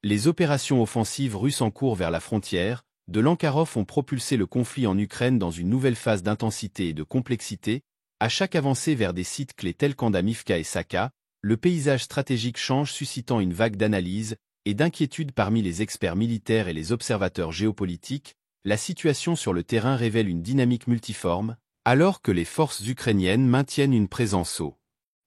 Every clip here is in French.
Les opérations offensives russes en cours vers la frontière de l'Ankarov ont propulsé le conflit en Ukraine dans une nouvelle phase d'intensité et de complexité. À chaque avancée vers des sites clés tels qu'Andamivka et Saka, le paysage stratégique change, suscitant une vague d'analyse et d'inquiétude parmi les experts militaires et les observateurs géopolitiques. La situation sur le terrain révèle une dynamique multiforme, alors que les forces ukrainiennes maintiennent une présence au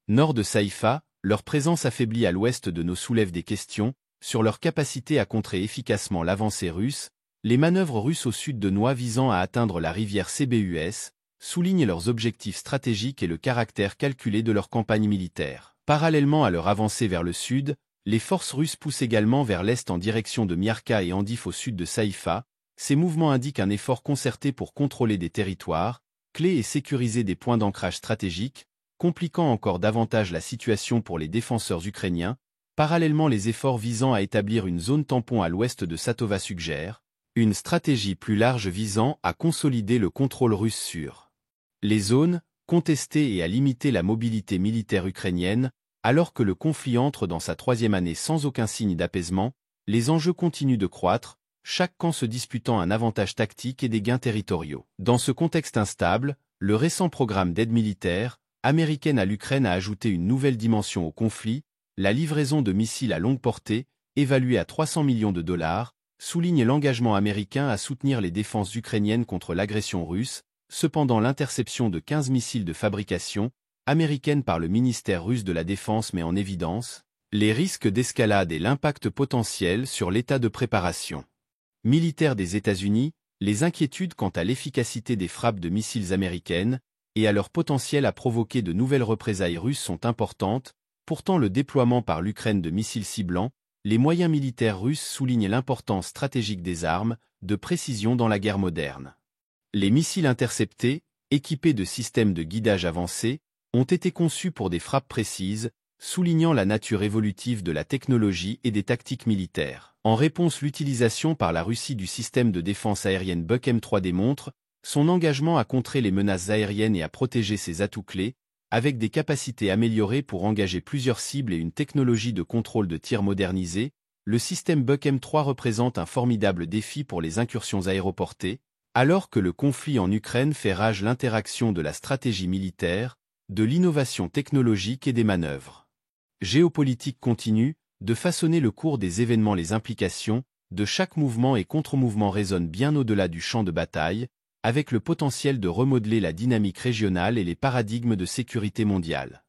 nord de Saïfa. Leur présence affaiblie à l'ouest de nos soulève des questions sur leur capacité à contrer efficacement l'avancée russe. Les manœuvres russes au sud de Noï visant à atteindre la rivière Cbus soulignent leurs objectifs stratégiques et le caractère calculé de leur campagne militaire. Parallèlement à leur avancée vers le sud, les forces russes poussent également vers l'est en direction de Miarka et Andif au sud de Saïfa. Ces mouvements indiquent un effort concerté pour contrôler des territoires clés et sécuriser des points d'ancrage stratégiques, compliquant encore davantage la situation pour les défenseurs ukrainiens. Parallèlement, les efforts visant à établir une zone tampon à l'ouest de Satova suggèrent une stratégie plus large visant à consolider le contrôle russe sur les zones contestées et à limiter la mobilité militaire ukrainienne. Alors que le conflit entre dans sa troisième année sans aucun signe d'apaisement, les enjeux continuent de croître, chaque camp se disputant un avantage tactique et des gains territoriaux. Dans ce contexte instable, le récent programme d'aide militaire américaine à l'Ukraine a ajouté une nouvelle dimension au conflit. La livraison de missiles à longue portée, évaluée à 300 millions de dollars, souligne l'engagement américain à soutenir les défenses ukrainiennes contre l'agression russe. Cependant, l'interception de 15 missiles de fabrication américaine par le ministère russe de la Défense met en évidence les risques d'escalade et l'impact potentiel sur l'état de préparation militaire des États-Unis. Les inquiétudes quant à l'efficacité des frappes de missiles américaines et à leur potentiel à provoquer de nouvelles représailles russes sont importantes. Pourtant, le déploiement par l'Ukraine de missiles ciblant les moyens militaires russes souligne l'importance stratégique des armes de précision dans la guerre moderne. Les missiles interceptés, équipés de systèmes de guidage avancés, ont été conçus pour des frappes précises, soulignant la nature évolutive de la technologie et des tactiques militaires. En réponse, l'utilisation par la Russie du système de défense aérienne Buk M3 démontre son engagement à contrer les menaces aériennes et à protéger ses atouts clés, avec des capacités améliorées pour engager plusieurs cibles et une technologie de contrôle de tir modernisée. Le système Buk M3 représente un formidable défi pour les incursions aéroportées. Alors que le conflit en Ukraine fait rage, l'interaction de la stratégie militaire, de l'innovation technologique et des manœuvres géopolitiques continue de façonner le cours des événements. Les implications de chaque mouvement et contre-mouvement résonnent bien au-delà du champ de bataille, avec le potentiel de remodeler la dynamique régionale et les paradigmes de sécurité mondiale.